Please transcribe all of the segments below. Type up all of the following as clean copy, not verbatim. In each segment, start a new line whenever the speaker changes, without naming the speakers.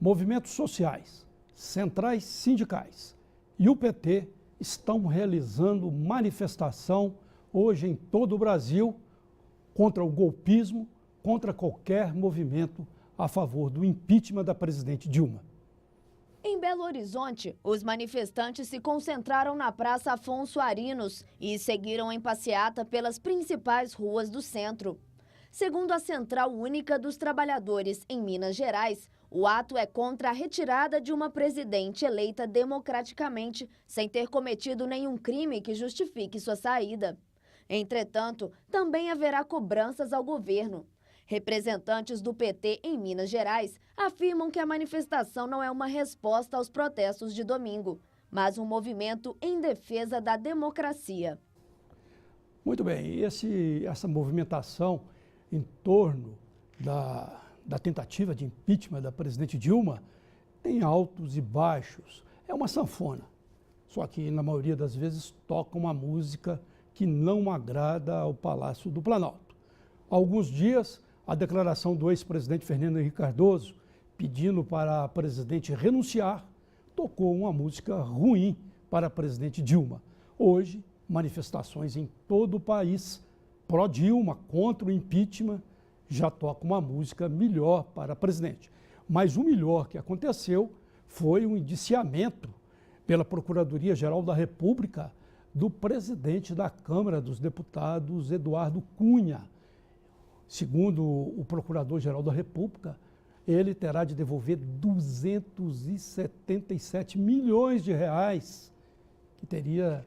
Movimentos sociais, centrais sindicais e o PT estão realizando manifestação hoje em todo o Brasil contra o golpismo, contra qualquer movimento a favor do impeachment da presidente Dilma.
Em Belo Horizonte, os manifestantes se concentraram na Praça Afonso Arinos e seguiram em passeata pelas principais ruas do centro. Segundo a Central Única dos Trabalhadores em Minas Gerais, o ato é contra a retirada de uma presidente eleita democraticamente, sem ter cometido nenhum crime que justifique sua saída. Entretanto, também haverá cobranças ao governo. Representantes do PT em Minas Gerais afirmam que a manifestação não é uma resposta aos protestos de domingo, mas um movimento em defesa da democracia.
Muito bem, essa movimentação em torno da tentativa de impeachment da presidente Dilma tem altos e baixos. É uma sanfona, só que na maioria das vezes toca uma música que não agrada ao Palácio do Planalto. Há alguns dias, a declaração do ex-presidente Fernando Henrique Cardoso, pedindo para a presidente renunciar, tocou uma música ruim para a presidente Dilma. Hoje, manifestações em todo o país pró-Dilma, contra o impeachment, já toca uma música melhor para a presidente. Mas o melhor que aconteceu foi o indiciamento pela Procuradoria-Geral da República do presidente da Câmara dos Deputados, Eduardo Cunha. Segundo o Procurador-Geral da República, ele terá de devolver 277 milhões de reais que teriam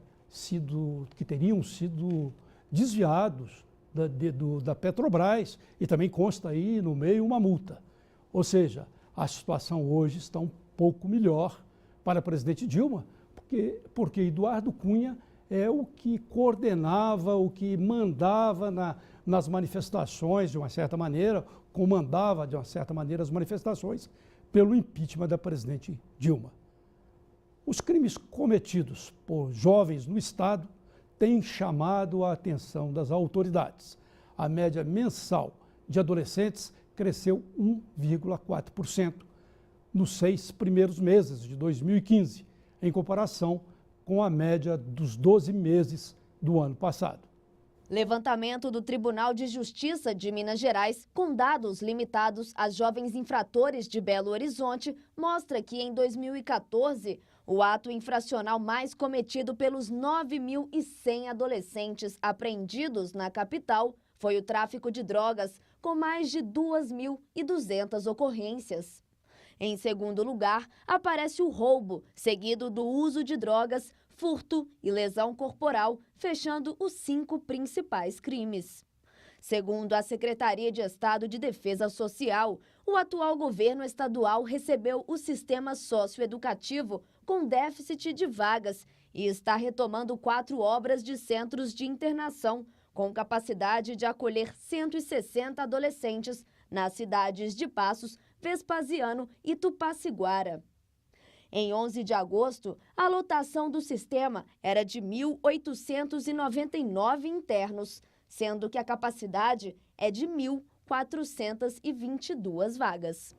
sido desviados da Petrobras, e também consta aí no meio uma multa. Ou seja, a situação hoje está um pouco melhor para a presidente Dilma, porque Eduardo Cunha é o que coordenava, o que mandava nas manifestações, de uma certa maneira, comandava, de uma certa maneira, as manifestações pelo impeachment da presidente Dilma. Os crimes cometidos por jovens no Estado têm chamado a atenção das autoridades. A média mensal de adolescentes cresceu 1,4% nos 6 primeiros meses de 2015, em comparação com a média dos 12 meses do ano passado.
Levantamento do Tribunal de Justiça de Minas Gerais, com dados limitados a jovens infratores de Belo Horizonte, mostra que em 2014, o ato infracional mais cometido pelos 9.100 adolescentes apreendidos na capital foi o tráfico de drogas, com mais de 2.200 ocorrências. Em segundo lugar, aparece o roubo, seguido do uso de drogas, furto e lesão corporal, fechando os 5 principais crimes. Segundo a Secretaria de Estado de Defesa Social, o atual governo estadual recebeu o sistema socioeducativo com déficit de vagas e está retomando 4 obras de centros de internação, com capacidade de acolher 160 adolescentes nas cidades de Passos, Vespasiano e Tupaciguara. Em 11 de agosto, a lotação do sistema era de 1.899 internos, sendo que a capacidade é de 1.422 vagas.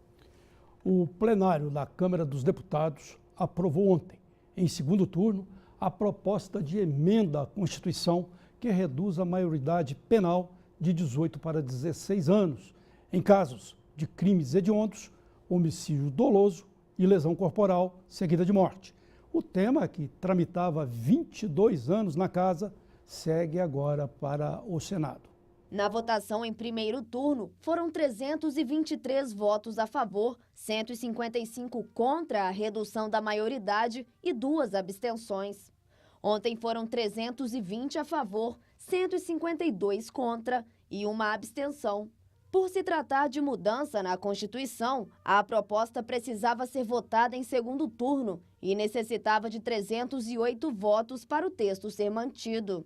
O plenário da Câmara dos Deputados aprovou ontem, em segundo turno, a proposta de emenda à Constituição que reduz a maioridade penal de 18 para 16 anos, em casos de crimes hediondos, homicídio doloso e lesão corporal seguida de morte. O tema, que tramitava há 22 anos na Casa, segue agora para o Senado.
Na votação em primeiro turno, foram 323 votos a favor, 155 contra a redução da maioridade e 2 abstenções. Ontem foram 320 a favor, 152 contra e 1 abstenção. Por se tratar de mudança na Constituição, a proposta precisava ser votada em segundo turno e necessitava de 308 votos para o texto ser mantido.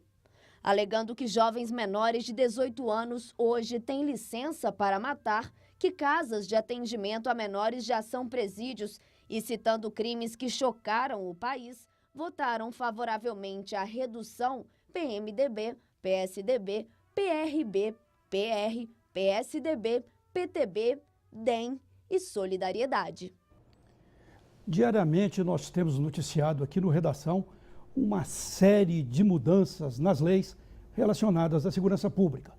Alegando que jovens menores de 18 anos hoje têm licença para matar, que casas de atendimento a menores já são presídios e citando crimes que chocaram o país, votaram favoravelmente à redução PMDB, PSDB, PRB, PR, PSDB, PTB, DEM e Solidariedade.
Diariamente nós temos noticiado aqui no Redação uma série de mudanças nas leis relacionadas à segurança pública.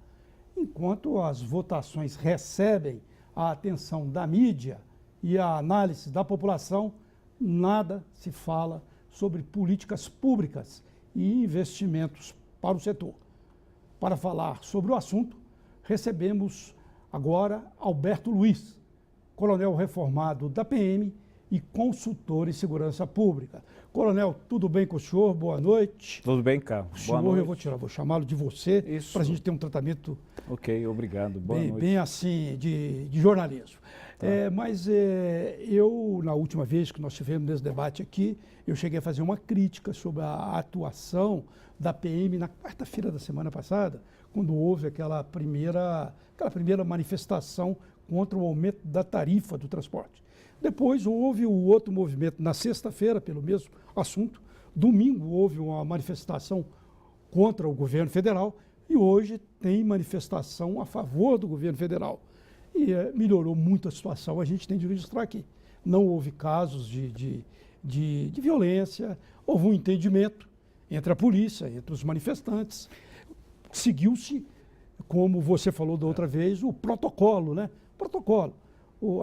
Enquanto as votações recebem a atenção da mídia e a análise da população, nada se fala sobre políticas públicas e investimentos para o setor. Para falar sobre o assunto, recebemos agora Alberto Luiz, coronel reformado da PM e consultor em segurança pública. Coronel, tudo bem com o senhor? Boa noite.
Tudo bem, Carlos. Boa noite.
Vou chamá-lo de você, para a gente ter um tratamento
obrigado. Boa noite.
Bem assim, de jornalismo.
Tá.
Eu, na última vez que nós tivemos nesse debate aqui, eu cheguei a fazer uma crítica sobre a atuação da PM na quarta-feira da semana passada, quando houve aquela primeira manifestação contra o aumento da tarifa do transporte. Depois houve o outro movimento na sexta-feira, pelo mesmo assunto. Domingo houve uma manifestação contra o governo federal e hoje tem manifestação a favor do governo federal. E melhorou muito a situação, a gente tem de registrar aqui. Não houve casos de violência, houve um entendimento entre a polícia, entre os manifestantes. Seguiu-se, como você falou da outra vez, o protocolo, né? Protocolo.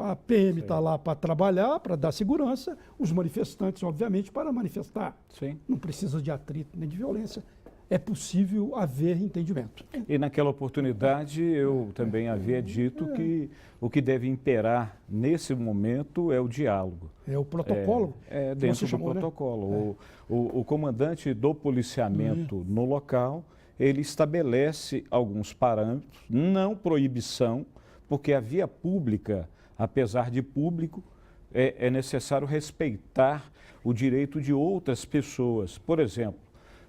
A PM está lá para trabalhar, para dar segurança, os manifestantes, obviamente, para manifestar.
Sim.
Não precisa de atrito nem de violência. É possível haver entendimento.
E naquela oportunidade eu também havia dito que o que deve imperar nesse momento é o diálogo.
É o protocolo?
Dentro do protocolo. Né? O comandante do policiamento no local, ele estabelece alguns parâmetros, não proibição, porque a via pública, apesar de público, é necessário respeitar o direito de outras pessoas. Por exemplo,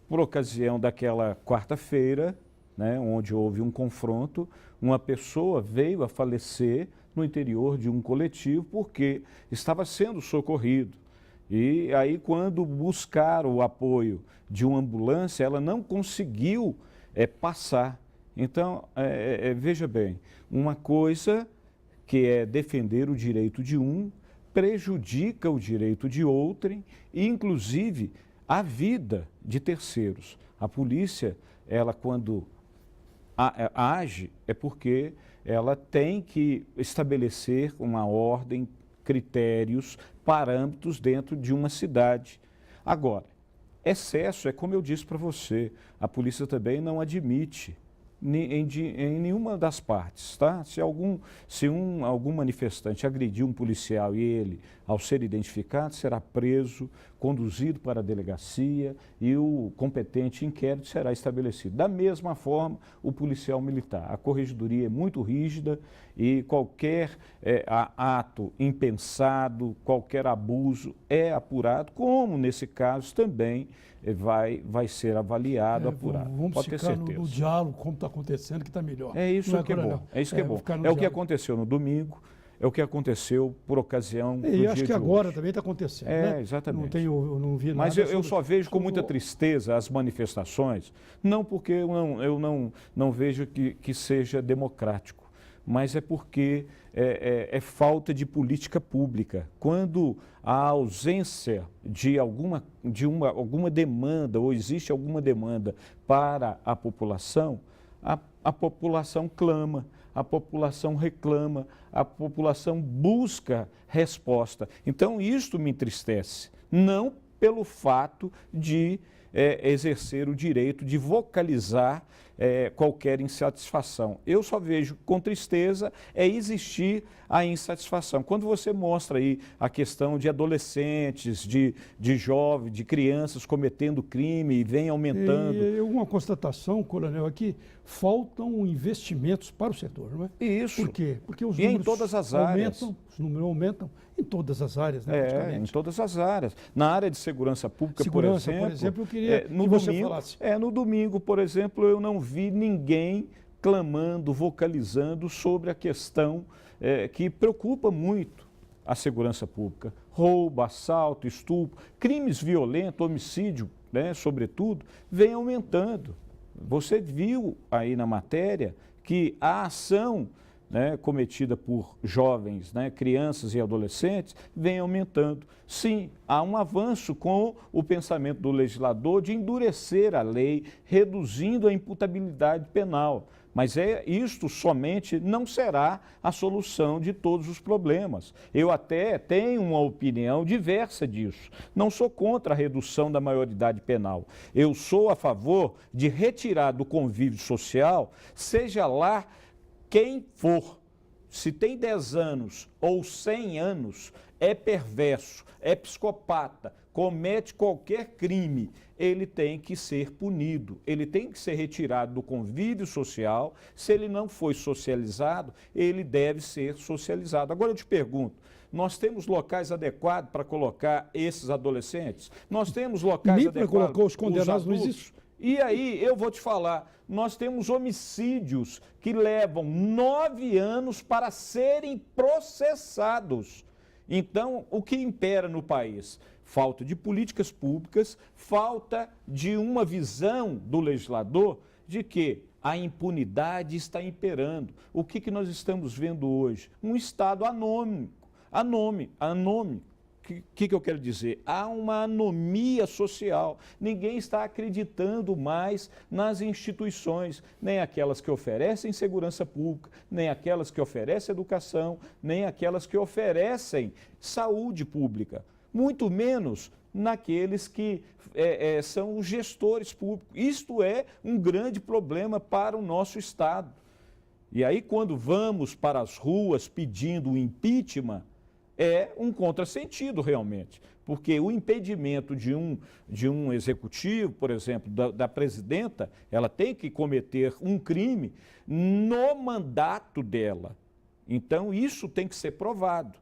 por ocasião daquela quarta-feira, né, onde houve um confronto, uma pessoa veio a falecer no interior de um coletivo porque estava sendo socorrido. E aí, quando buscaram o apoio de uma ambulância, ela não conseguiu passar. Então, veja bem, uma coisa que é defender o direito de um, prejudica o direito de outrem e, inclusive, a vida de terceiros. A polícia, ela quando age, é porque ela tem que estabelecer uma ordem, critérios, parâmetros dentro de uma cidade. Agora, excesso é como eu disse para você, a polícia também não admite em nenhuma das partes, tá? Se algum manifestante agredir um policial e ele, ao ser identificado, será preso, conduzido para a delegacia e o competente inquérito será estabelecido. Da mesma forma, o policial militar. A corregedoria é muito rígida e qualquer ato impensado, qualquer abuso é apurado, como nesse caso também vai ser avaliado, apurado.
Vamos
pode ter
ficar
certeza.
no diálogo, como está acontecendo, que está melhor.
É isso que é bom. É isso que é bom. É o que aconteceu no domingo, é o que aconteceu por ocasião do dia de hoje.
E acho que agora também está acontecendo, né?
Exatamente.
Não vi nada.
Mas eu só vejo com muita tristeza as manifestações, não porque eu não vejo que seja democrático, mas é porque é falta de política pública. Quando há ausência de alguma demanda, ou existe alguma demanda para a população clama, a população reclama, a população busca resposta. Então, isto me entristece, não pelo fato de exercer o direito de vocalizar qualquer insatisfação. Eu só vejo com tristeza existir a insatisfação. Quando você mostra aí a questão de adolescentes, de jovens, de crianças cometendo crime e vem aumentando.
E uma constatação, coronel, aqui, faltam investimentos para o setor, não é?
Isso.
Por quê? Porque os
números em todas as áreas.
Os números aumentam em todas as áreas, né?
Em todas as áreas. Na área de segurança pública, por exemplo,
eu queria que você falasse.
No domingo, por exemplo, eu não vi ninguém clamando, vocalizando sobre a questão que preocupa muito a segurança pública. Roubo, assalto, estupro, crimes violentos, homicídio, né, sobretudo, vem aumentando. Você viu aí na matéria que a ação né, cometida por jovens, né, crianças e adolescentes, vem aumentando. Sim, há um avanço com o pensamento do legislador de endurecer a lei, reduzindo a imputabilidade penal. Mas isto somente não será a solução de todos os problemas. Eu até tenho uma opinião diversa disso. Não sou contra a redução da maioridade penal. Eu sou a favor de retirar do convívio social, seja lá quem for. Se tem 10 anos ou 100 anos, é perverso, é psicopata, comete qualquer crime, ele tem que ser punido, ele tem que ser retirado do convívio social. Se ele não foi socializado, ele deve ser socializado. Agora eu te pergunto, nós temos locais adequados para colocar esses adolescentes? Nós temos locais
Nem
adequados
para colocar os condenados
para os
não
adultos?
existe.
E aí, eu vou te falar, nós temos homicídios que levam 9 anos para serem processados. Então, o que impera no país? Falta de políticas públicas, falta de uma visão do legislador de que a impunidade está imperando. O que nós estamos vendo hoje? Um Estado anônimo. O que eu quero dizer? Há uma anomia social. Ninguém está acreditando mais nas instituições, nem aquelas que oferecem segurança pública, nem aquelas que oferecem educação, nem aquelas que oferecem saúde pública. Muito menos naqueles que são os gestores públicos. Isto é um grande problema para o nosso Estado. E aí, quando vamos para as ruas pedindo o impeachment, é um contrassentido realmente, porque o impedimento de um executivo, por exemplo, da presidenta, ela tem que cometer um crime no mandato dela. Então, isso tem que ser provado.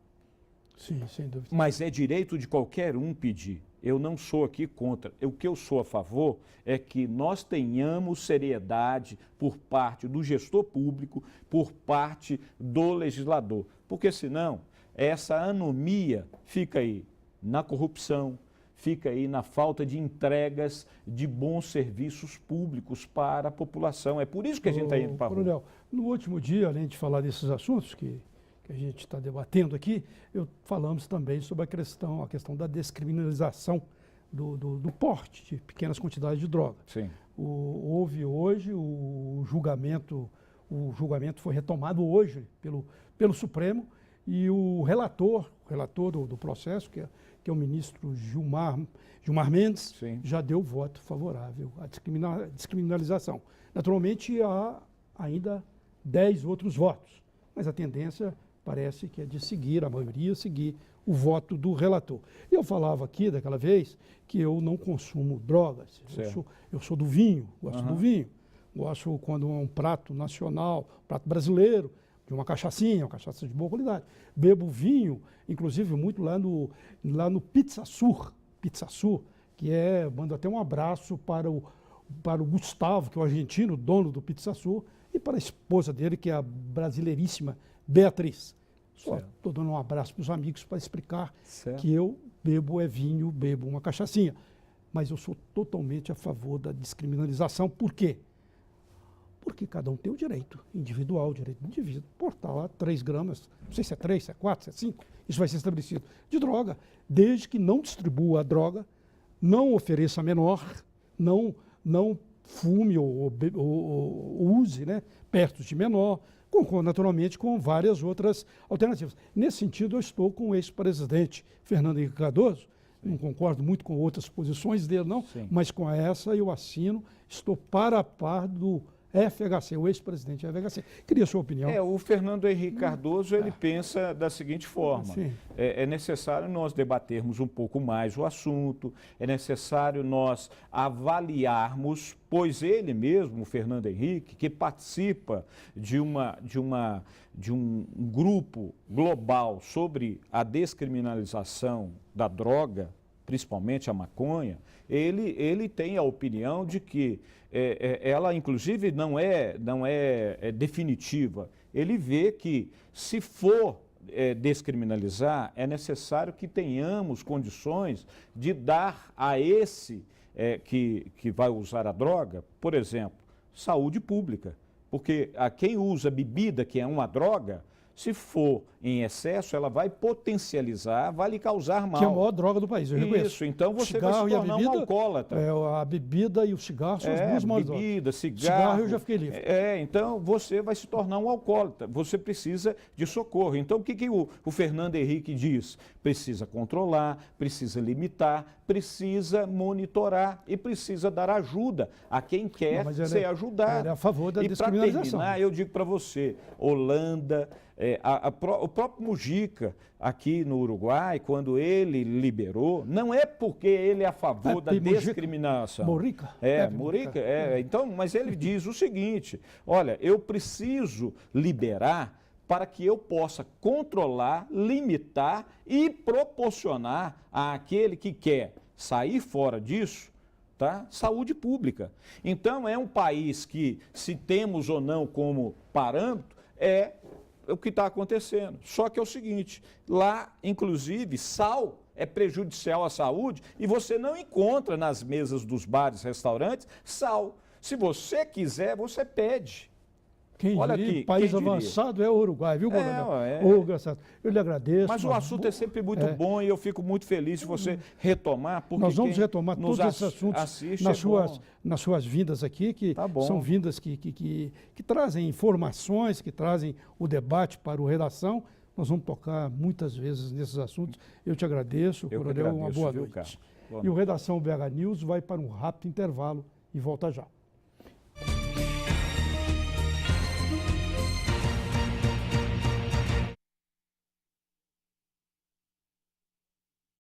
Sim, sem dúvida.
Mas é direito de qualquer um pedir. Eu não sou aqui contra. O que eu sou a favor é que nós tenhamos seriedade por parte do gestor público, por parte do legislador. Porque senão essa anomia fica aí na corrupção, fica aí na falta de entregas de bons serviços públicos para a população. É por isso que a gente está indo para a rua.
Coronel, no último dia, além de falar desses assuntos que a gente está debatendo aqui, falamos também sobre a questão da descriminalização do porte de pequenas quantidades de droga.
Sim.
Houve hoje o julgamento foi retomado hoje pelo Supremo, e o relator do processo, que é o ministro Gilmar Mendes,
Sim,
já deu voto favorável à descriminalização. Naturalmente, há ainda 10 outros votos, mas a tendência parece que é de seguir, a maioria seguir o voto do relator. E eu falava aqui daquela vez que eu não consumo drogas, eu sou do vinho, gosto do vinho, gosto quando é um prato nacional, prato brasileiro, de uma cachaça de boa qualidade. Bebo vinho, inclusive muito lá no Pizza Sur, que mando até um abraço para o Gustavo, que é o argentino, dono do Pizza Sur, e para a esposa dele, que é a brasileiríssima Beatriz. Só estou dando um abraço para os amigos para explicar que eu bebo bebo uma cachaçinha. Mas eu sou totalmente a favor da descriminalização. Por quê? Porque cada um tem o direito individual, o direito do indivíduo, portar lá 3 gramas, não sei se é 3, se é 4, se é 5, isso vai ser estabelecido, de droga, desde que não distribua a droga, não ofereça a menor, não fume ou use, né, perto de menor, naturalmente com várias outras alternativas. Nesse sentido, eu estou com o ex-presidente Fernando Henrique Cardoso, não concordo muito com outras posições dele, não, mas com essa eu assino, estou para a par do FHC, o ex-presidente do FHC. Queria a sua opinião.
O Fernando Henrique Cardoso, ele pensa da seguinte forma, é necessário nós debatermos um pouco mais o assunto, é necessário nós avaliarmos, pois ele mesmo, o Fernando Henrique, que participa de um grupo global sobre a descriminalização da droga, principalmente a maconha, ele tem a opinião de que ela, inclusive, não é definitiva. Ele vê que, se for descriminalizar, é necessário que tenhamos condições de dar a esse que vai usar a droga, por exemplo, saúde pública. Porque quem usa bebida, que é uma droga, se for em excesso, ela vai potencializar, vai lhe causar mal.
Que é a maior droga do país, eu reconheço.
Isso, então você vai
Cigarro
se
e a
tornar um
bebida,
alcoólatra.
A bebida e o cigarro são as duas maiores drogas.
Bebida, cigarro.
Cigarro eu já fiquei livre.
Então você vai se tornar um alcoólatra. Você precisa de socorro. Então o que o Fernando Henrique diz? Precisa controlar, precisa limitar, precisa monitorar e precisa dar ajuda a quem quer ser ajudado.
Ele é a favor da
E para
descriminalização.
terminar, eu digo para você, Holanda, o próprio Mujica, aqui no Uruguai, quando ele liberou, não é porque ele é a favor da discriminação.
Murica.
Murica. Então, mas ele diz o seguinte, olha, eu preciso liberar para que eu possa controlar, limitar e proporcionar àquele que quer sair fora disso, tá? Saúde pública. Então, é um país que, se temos ou não como parâmetro, é o que está acontecendo. Só que é o seguinte, lá, inclusive, sal é prejudicial à saúde e você não encontra nas mesas dos bares, restaurantes, sal. Se você quiser, você pede.
Olha aqui, país avançado é o Uruguai, viu, coronel? Graças. Eu lhe agradeço.
Mas o assunto é sempre muito bom e eu fico muito feliz se você retomar. Porque
nós vamos retomar todos esses assuntos nas suas vindas aqui, que são vindas que trazem informações, que trazem o debate para o Redação. Nós vamos tocar muitas vezes nesses assuntos. Eu te agradeço, coronel, uma boa noite. E o Redação BH News vai para um rápido intervalo e volta já.